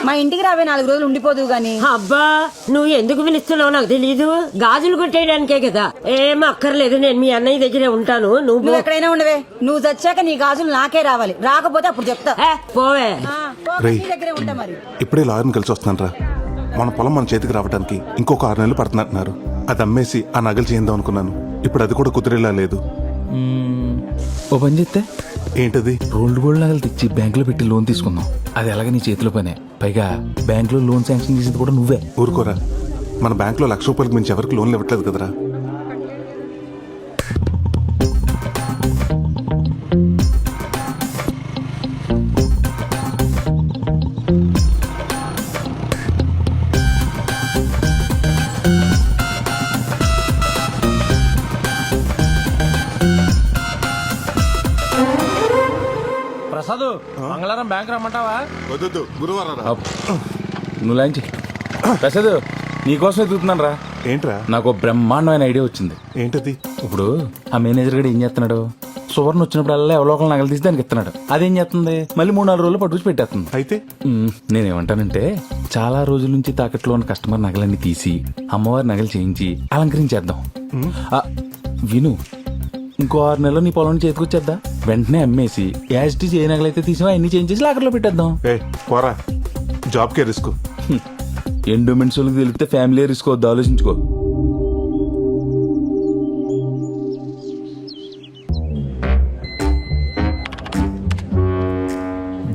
మా ఇంటికి రావే 4 రోజులు ఉండిపోదు గాని. అబ్బా నువ్వు ఎందుకు పిలుస్తున్నావు నాకు తెలీదు. గాజులు కొట్టేయడానికే కదా. ఏం అక్కర్లేదు, నేను మీ అన్నయ్య దగ్గరే ఉంటాను. నువ్వు ఎక్కడైనా ఉండవే. నువ్వు చచ్చాక నీ గాజులు నాకే రావాలి. రాకపోతే అప్పుడు చెప్తా. పోవే. దగ్గరే ఉంటా మరి. ఇప్పుడే లాయర్ని కలిసి వస్తున్నాను రా. మన పొలం మన చేతికి రావడానికి ఇంకొక 6 నెలలు పడుతున్నట్టున్నారు. అది అమ్మేసి ఆ నగలు చేద్దాం అనుకున్నాను. ఇప్పుడు అది కూడా కుదిరేలా లేదు. ఓ పని చేస్తే ఏంటది? రోల్డ్ గోల్డ్ నగలు తెచ్చి బ్యాంకులో పెట్టి లోన్ తీసుకుందాం. అది ఎలాగ నీ చేతిలో పనే. పైగా బ్యాంకులో లోన్ శాంక్షన్ చేసేది కూడా నువ్వే. ఊరుకోరా, మన బ్యాంకులో 1,00,000 రూపాయలకు మించి ఎవరికి లోన్లు ఇవ్వట్లేదు కదరా. ప్రసాద్ మంగళవారం బ్యాంక్ రమ్మంటావా? వద్దు, గురువారం రా. నువ్వు లాంచి ప్రసాద్ నీకోసం ఎదుగుతున్నాను రా. ఏంట్రా? నాకు బ్రహ్మాండమైన ఐడియా వచ్చింది. ఏంటది? ఇప్పుడు ఆ మేనేజర్ గడు ఏం చేస్తున్నాడు, సువర్ణ వచ్చినప్పుడల్లా ఎవరో నగలు తీసి దానికి ఇస్తున్నాడు. అదేం చేస్తుంది, మళ్ళీ 3-4 రోజులు పట్టుకుని పెట్టేస్తుంది. అయితే నేనేమంటానంటే చాలా రోజుల నుంచి తాకట్లో ఉన్న కస్టమర్ నగలన్నీ తీసి అమ్మవారి నగలు చేయించి అలంకరించేద్దాం. విను, ఇంకో 6 నెలలు నీ పొలం చేతికొచ్చేద్దా. వెంటనే అమ్మేసి యాజిటీ ఏ నగలైతే తీసినా అన్ని చేయించేసి లాకర్లో పెట్టేద్దాం. పోరా, జాబ్కే రిస్క్. ఎండోమెంట్స్ వాళ్ళకి తెలిస్తే ఫ్యామిలీ రిస్క్ వద్దు, ఆలోచించుకో.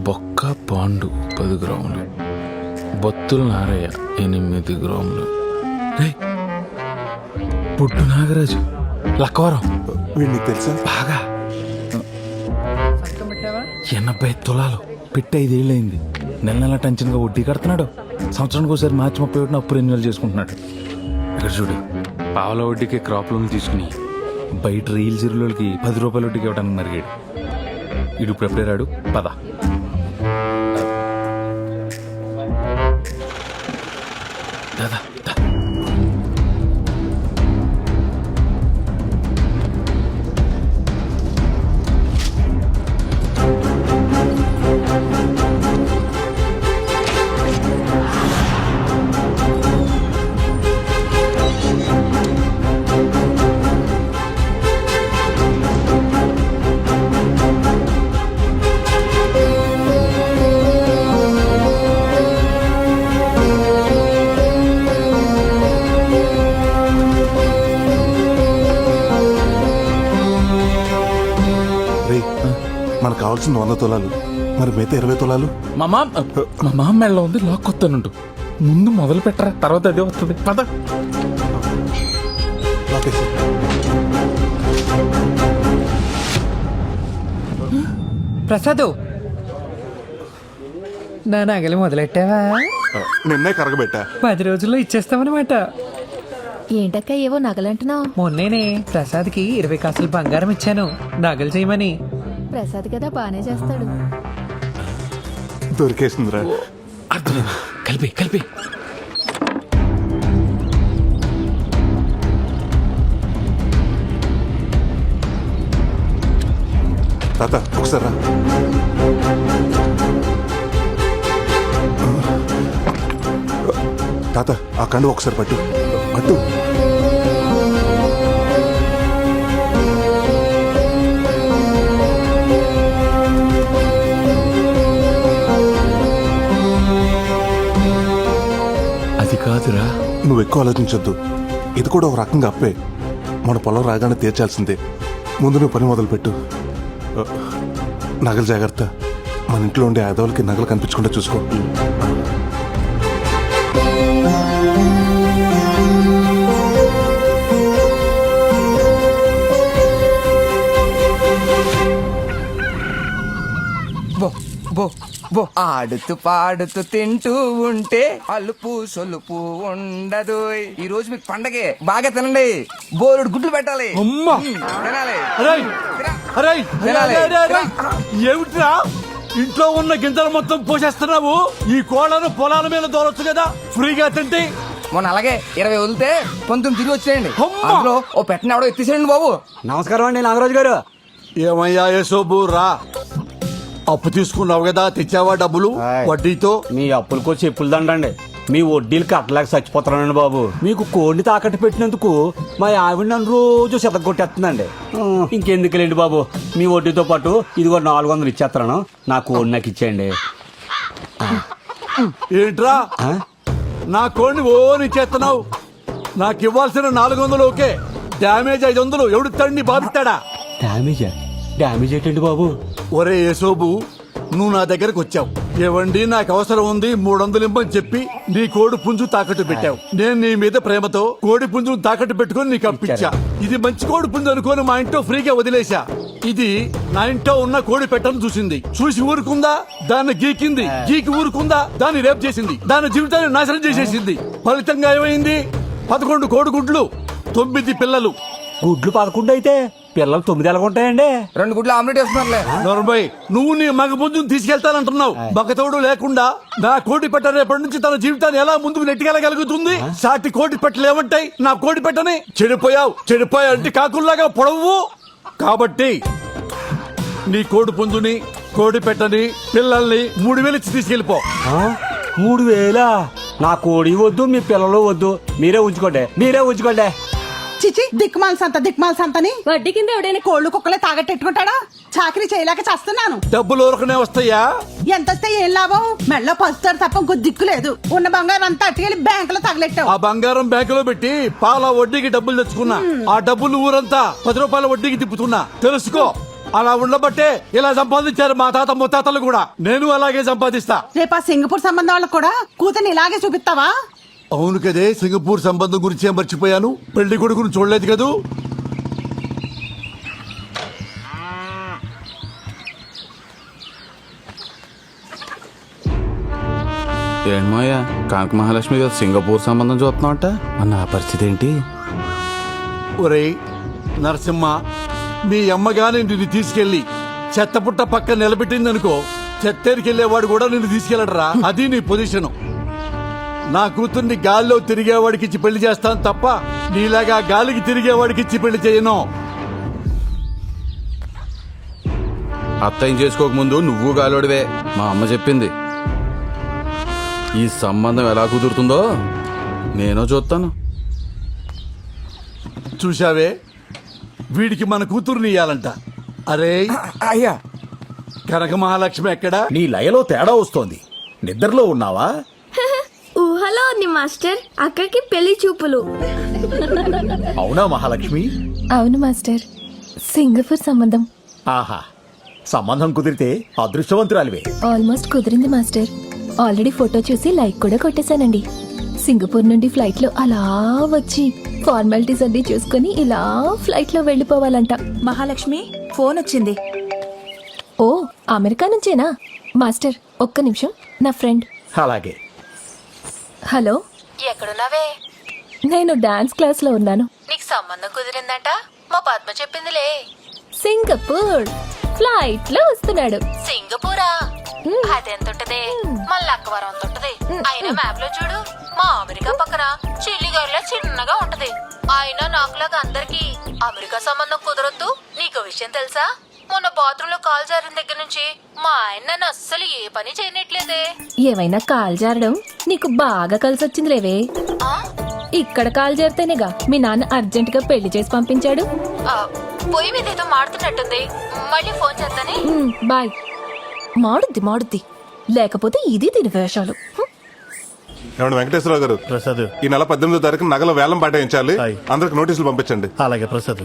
బొక్క పాండు 10 గ్రాములు, బొత్తుల నారయ్య 8 గ్రాములు, పుట్టు నాగరాజు లక్కవరం. వీడికి తెలుసా? బాగా 80 తులాలు పెట్టి 5 ఏళ్ళయింది. నెల టెన్షన్గా వడ్డీ కడుతున్నాడు. సంవత్సరానికి ఒకసారి మార్చి 31 అప్పు రెన్యువల్ చేసుకుంటున్నాడు. ఇక్కడ చూడు, పావుల వడ్డీకి క్రాప్ లోన్ తీసుకుని బయట రీల్ జీరోలకి 10 రూపాయల వడ్డీకి ఇవ్వడానికి మరిగాడు. ఇడు ఇప్పుడు ఎప్పుడే రాడు. పద దాదా. మనకు కావాల్సిన 100 తులాలు, మరి మిగతా 20 తులాలు మా మామ మెడలో ఉంది, లాక్కొస్తానుంటు. ముందు మొదలు పెట్టరా, తర్వాత అదే వస్తుంది. పద. ప్రసాద్, నా నగలు మొదలెట్టావా? నిన్నే కరగబెట్టా. 10 రోజుల్లో ఇచ్చేస్తామన్నమాట. ఏంటక్క ఏవో నగలంటున్నావు? మొన్నేనే ప్రసాద్కి 20 కాసులు బంగారం ఇచ్చాను నగలు చేయమని. ప్రసాద్ కదా బానే చేస్తాడు. దొరికేసిందిరా. అర్థమైంది. కలిపి తాత ఒకసారి రా. తాత ఆ కండు ఒకసారి పట్టు. అది కాదురా, నువ్వు ఎక్కువ ఆలోచించొద్దు. ఇది కూడా ఒక రకంగా అప్పే. మన పొలం రాగానే తీర్చాల్సిందే. ముందు నువ్వు పని మొదలుపెట్టు. నగలు జాగ్రత్త. మన ఇంట్లో ఉండే ఆదవులకి నగలు కనిపించకుండా చూసుకో. ఆడుతూ పాడుతూ తింటూ ఉంటే అలుపు సొలుపు ఉండదు. ఈ రోజు మీకు పండగే, బాగా తినండి. బోరుడు గుడ్లు పెట్టాలి. ఏమిట్రా ఇంట్లో ఉన్న గింజలు మొత్తం పోసేస్తున్నావు? ఈ కోళ్ళను పొలాల మీద దూరొచ్చు కదా, ఫ్రీగా తింటే. మొన్న అలాగే 20 వదిలితే 19 తిరిగి వచ్చేయండి. అందులో ఓ పెట్టిన ఎవడో ఎత్తిసేయండి బాబు. నమస్కారం అండి నాగరాజు గారు. ఏమయ్యా యశోబు రా. అప్పు తీసుకున్నావు కదా, తెచ్చావా డబ్బులు వడ్డీతో? మీ అప్పులకో చెప్పులు దండండి, మీ వడ్డీలు కట్టలేక చచ్చిపోతున్నానండి బాబు. మీకు కోడిని తాకట్టు పెట్టినందుకు మా ఆవిడ నన్ను రోజు చెదగొట్టేస్తుందండి. ఇంకెందుకులేండి బాబు, మీ వడ్డీతో పాటు ఇదిగో 400 ఇచ్చేస్తాను, నా కోడి నాకు ఇచ్చేయండి. ఏంట్రా నా కోడిని ఇచ్చేస్తున్నావు? నాకు ఇవ్వాల్సిన 400 ఓకే, డ్యామేజ్ 500 ఎవడు తండ్రి బాధిస్తాడా? డ్యామేజ్ ఏంటండి బాబు? ఒరే యేసోబు, నువ్వు నా దగ్గరకు వచ్చావు, ఏవండి నాకు అవసరం ఉంది 300 ఇమ్మని చెప్పి నీ కోడి పుంజు తాకట్టు పెట్టావు. నేను నీ మీద ప్రేమతో కోడి పుంజును తాకట్టు పెట్టుకుని నీకు అప్పించా. ఇది మంచి కోడి పుంజు అనుకోని మా ఇంట్లో ఫ్రీగా వదిలేశా. ఇది నా ఇంట్లో ఉన్న కోడి పెట్టను చూసింది, చూసి ఊరుకుందా? దాన్ని గీకి ఊరుకుందా? దాన్ని రేపు చేసింది, దాని జీవితాన్ని నాశనం చేసేసింది. ఫలితంగా ఏమైంది? 11 కోడిగుడ్లు, 9 పిల్లలు. గుడ్లు 11 అయితే పిల్లలు 9 ఎలాగుంటాయండి? 2 గుడ్లు ఆమ్లెట్ వేస్తున్నారులే. నొరబై, నువ్వు నీ మగ పుంజును తీసుకెళ్తానంటున్నావు. మగతోడు లేకుండా నా కోడి పెట్ట రేపటి నుంచి తన జీవితాన్ని ఎలా ముందుకు నెట్టుకెళ్ళగలుగుతుంది? సాటి కోడి పెట్టలు ఏమంటాయి నా కోడి పెట్టని? చెడిపోయావు అంటే కాకుల్లాగా పొడవు. కాబట్టి నీ కోడి పుంజుని, కోడి పెట్టని, పిల్లల్ని 3000 ఇచ్చి తీసుకెళ్ళిపో. 3000? నా కోడి వద్దు, మీ పిల్లలు వద్దు, మీరే ఉంచుకోండి. చిచి, దిక్మాల సంతని వడ్డీ కింద ఎవడైనా కోళ్లు కుక్కలే తాగట్టెట్టుకుంటాడా? చాకరీ చేయలేక చేస్తున్నాను. డబ్బులు ఊరకనే వస్తాయా? ఎంత వస్తే ఏం లాభం? మెళ్ళో పసుతారు తప్ప ఇంకో దిక్కు లేదు. ఉన్న బంగారం అంతా అట్టుకెళ్ళి బ్యాంకులో తగలెట్టావు. ఆ బంగారం బ్యాంకులో పెట్టి పాల వడ్డీకి డబ్బులు తెచ్చుకున్నా. ఆ డబ్బులు ఊరంతా 10 రూపాయల వడ్డీకి తిప్పుతున్నా. తెలుసుకో, అలా ఉండబట్టే ఇలా సంపాదించారు మా తాత ముత్తాతలు కూడా. నేను అలాగే సంపాదిస్తా. రేపు ఆ సింగపూర్ సంబంధం వాళ్ళకు కూడా కూతుర్ని ఇలాగే చూపిస్తావా? అవును కదే, సింగపూర్ సంబంధం గురించే మర్చిపోయాను. పెళ్లి కొడుకును చూడలేదు కదూ. ఏంటమ్మయ్యా, కాంక మహాలక్ష్మి గారు సింగపూర్ సంబంధం చూస్తున్నావుట, నా పరిస్థితి ఏంటి? ఒరేయ్ నరసింహ, మీ అమ్మగాని నిన్ను తీసుకెళ్లి చెత్తపుట్ట పక్క నిలబెట్టిందనుకో, చెత్తేరికెళ్లేవాడు కూడా నిన్ను తీసుకెళ్లడరా. అది నీ పొజిషను. నా కూతుర్ని గాల్లో తిరిగేవాడికి ఇచ్చి పెళ్లి చేస్తాను తప్ప నీలాగా గాలికి తిరిగేవాడికి ఇచ్చి పెళ్లి చేయను. అత్తయ్యం చేసుకోకముందు నువ్వు గాలోడివే, మా అమ్మ చెప్పింది. ఈ సంబంధం ఎలా కుదురుతుందో నేను చూస్తాను. చూశావే, వీడికి మన కూతుర్ని ఇయ్యాలంట. అరే అయ్యా, కనక మహాలక్ష్మి ఎక్కడా? నీ లయలో తేడా వస్తోంది. నిద్రలో ఉన్నావా? ఊహలో ఉంది మాస్టర్, అక్కడికి పెళ్లి చూపులు. అవునా మహాలక్ష్మి? అవును మాస్టర్, సింగపూర్ సంబంధం. ఆహా, సంబంధం కుదిరితే అదృష్టవంతురాలివే. ఆల్మోస్ట్ కుదిరింది మాస్టర్. ఆల్రెడీ ఫోటో చూసి లైక్ కూడా కొట్టేశానండి. సింగపూర్ నుండి ఫ్లైట్ లో అలా వచ్చి ఫార్మాలిటీస్ అన్ని చూసుకుని ఇలా ఫ్లైట్ లో వెళ్ళిపోవాలంట. మహాలక్ష్మి, ఫోన్ వచ్చింది. ఓ, అమెరికా నుంచేనా? మాస్టర్ ఒక్క నిమిషం, నా ఫ్రెండ్. అలాగే. హలో, ఎక్కడున్నావే? నేను డాన్స్ క్లాస్ లో ఉన్నాను. నీకు సంబంధం కుదిరిందంట, మా పద్మ చెప్పిందిలే. సింగపూర్ ఫ్లైట్ లో వస్తున్నాడు. సింగపూరా? అదెంతుంటదే? మన లక్కవరం అంత ఉంటది. అయినా మ్యాప్ లో చూడు, మా అమెరికా పక్కన చిల్లిగారిలా చిన్నగా ఉంటది. అయినా నాకులాగా అందరికి అమెరికా సంబంధం కుదరొద్దు. నీకు విషయం తెలుసా? మొన్న బాత్రూమ్ లో కాల్ జారిన దగ్గర నుంచి మా ఆయన నన్ను అస్సలు ఏ పని చేయనట్లేదే. ఏమైనా కాల్ జారడం నీకు బాగా కలిసి వచ్చింది లేవే. ఇక్కడ కాల్ జారితేనేగా మీ నాన్న అర్జెంట్ గా పెళ్లి చేసి పంపించాడు. పొయ్యి మీద ఏదో మాడుతున్నట్టుంది, మళ్ళీ ఫోన్ చేస్తానే. బాయ్. మాడుద్ది, లేకపోతే ఇది దీని వేషాలు. ఏమండి వెంకటేశ్వరరావు గారు, ప్రసాద్, ఈ నెల 18వ తారీఖు నగల వేలం పాటించాలి. అందరికి నోటీసులు పంపించండి. అలాగే ప్రసాద్.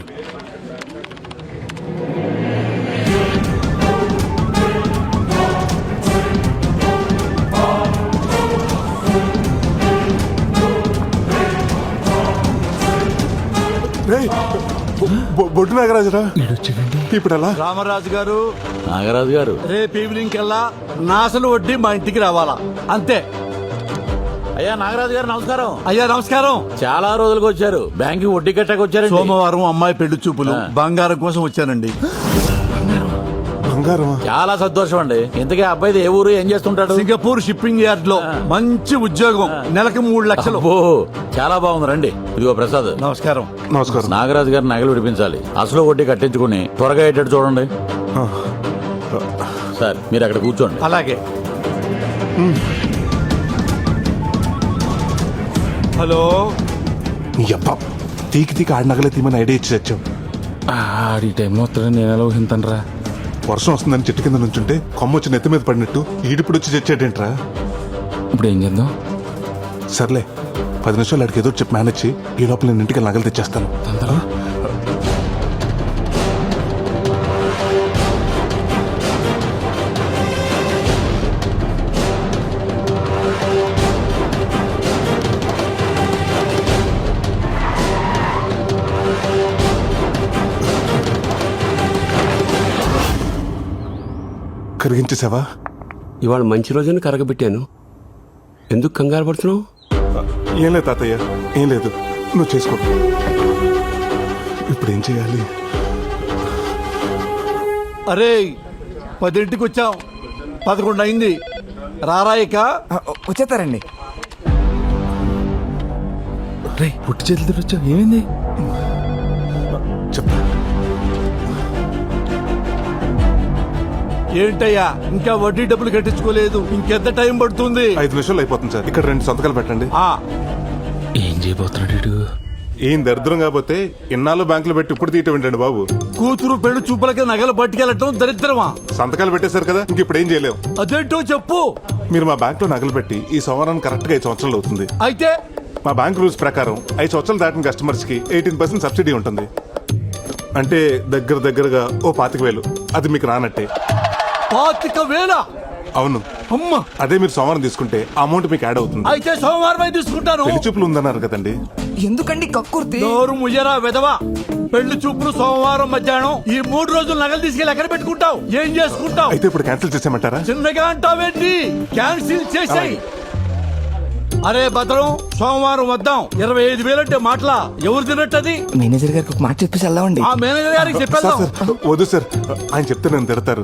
బొడ్డు నాగరాజురా, ఇప్పుడు ఎలా? రామరాజు గారు, నాగరాజు గారు, రేపు ఈవినింగ్ కల్లా నా అసలు వడ్డీ మా ఇంటికి రావాలా, అంతే. అయ్యా నాగరాజు గారు నమస్కారం. అయ్యా నమస్కారం. చాలా రోజులకు వచ్చారు, బ్యాంకి వడ్డీ కట్టాక వచ్చారు. సోమవారం అమ్మాయి పెళ్లి చూపులు, బంగారం కోసం వచ్చానండి. బంగారమా? చాలా సంతోషం అండి. ఇంతకీ అబ్బాయి ఏ ఊరు, ఏం చేస్తుంటాడు? సింగపూర్ షిప్పింగ్ యార్డ్ లో మంచి ఉద్యోగం, నెలకు 3 లక్షలు. ఓ, చాలా బాగుంది. రండి. ఇదిగో ప్రసాద్. నమస్కారం. నమస్కారం. నాగరాజు గారు నగలు విడిపించాలి, అసలు వడ్డీ కట్టించుకుని త్వరగా అయ్యేటట్టు చూడండి. సార్ మీరు అక్కడ కూర్చోండి. అలాగే. హలో, నీ అబ్బా తీకి తీకి ఆడి నగలే తీమని ఐడియా ఇచ్చి తెచ్చావు. ఆడి టైంలో వస్తాడని నేను ఎలా ఊహింతానరా? వర్షం వస్తుందని చెట్టు కింద నుంచుంటే కొమ్మ వచ్చి నెత్తి మీద పడినట్టు ఈడిప్పుడు వచ్చి తెచ్చాడేంట్రా? ఇప్పుడు ఏం చేద్దాం? సర్లే 10 నిమిషాలు అడిగి ఏదో చెప్పి మేనేజ్ చేయి. ఈ లోపల నేను ఇంటికి నగలు తెచ్చేస్తాను. తొందరగా. కరిగించేసావా? ఇవాళ మంచి రోజున కరగబెట్టాను. ఎందుకు కంగారు పడుతున్నావు? ఏం లేదు తాతయ్య, ఏం లేదు, నువ్వు చేసుకో. ఇప్పుడు ఏం చేయాలి? అరే 10ంటికి వచ్చాం, 11 అయింది. రారాయిక వచ్చేస్తారండి. రే పుట్టి చేతులు తిరగొచ్చావు, ఏమైంది? చెప్తా. ఏంటయ్యా ఇంకా వడ్డీ డబ్బులు కట్టించుకోలేదు? ఇంకెంత టైం పడుతుంది? 5 నిమిషాలు అయిపోతుంది సార్. ఇక్కడ 2 సంతకాలు పెట్టండి. ఏం చేయబోతున్నాడు వీడు? ఏం దరిద్రం కాకపోతే ఇన్నాళ్ళు బ్యాంకులో పెట్టి ఇప్పుడు తీయటం ఏంటండి బాబు? కూతురు పెళ్లి చూపులకి నగలు పట్టుకెళ్ళటం దరిద్రమా? సంతకాలు పెట్టేశారు కదా, ఇంక ఇప్పుడు ఏం చేయలేవు. అదేంటో చెప్పు. మీరు మా బ్యాంక్ లో నగలు పెట్టి ఈ సంవత్సరానికి కరెక్ట్ గా 5 సంవత్సరాలు అవుతుంది. అయితే మా బ్యాంక్ రూల్స్ ప్రకారం 5 సంవత్సరాలు దాటిన కస్టమర్స్ కి 18% సబ్సిడీ ఉంటుంది. అంటే దగ్గరగా ఓ 25,000. అది మీకు రానట్టే. 25,000? అవును. అమ్మ, అదే మీరు సోమవారం తీసుకుంటే ఆ అమౌంట్ మీకు యాడ్ అవుతుంది. అయితే సోమవారం తీసుకుంటాను. పెళ్లి చూపులు ఉందన్నారు కదండి. ఎందుకండి కక్కుర్తి? నోరు ముయ్యరా విధవా. పెళ్లి చూపులు సోమవారం మధ్యాహ్నం. ఈ 3 రోజులు నగలు తీసుకెళ్ళి ఎక్కడ పెట్టుకుంటావు? ఏం చేసుకుంటావు? అయితే ఇప్పుడు క్యాన్సిల్ చేసేయమంటారా? చిన్నగా అంటావేంటి? క్యాన్సిల్ చేసేయ్. అరే భద్రం, సోమవారం వద్దాం. 25,000 అంటే మాటలా? ఎవరు తినట్టది? మేనేజర్ గారికి ఒక మాట చెప్పేసి వెళ్దామండి. ఆ మేనేజర్ గారికి చెప్పేద్దాం. సార్, వద్దు సార్, ఆయన చెప్తే నేను తిడతారు.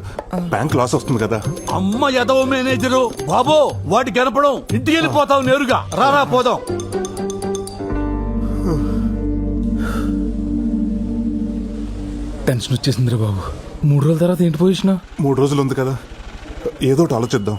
బ్యాంక్ లాస్ వస్తుంది కదా. అమ్మ ఎదవ మేనేజరు బాబో, వాటి కనపడం. ఇంటికి వెళ్ళిపోతావు నేరుగా. రారా పోదాం. టెన్షన్ వచ్చేసిందిరా బాబు. 3 రోజుల తర్వాత ఏంటి పొజిషన్? 3 రోజులు ఉంది కదా, ఏదో ఒకటి ఆలోచిద్దాం.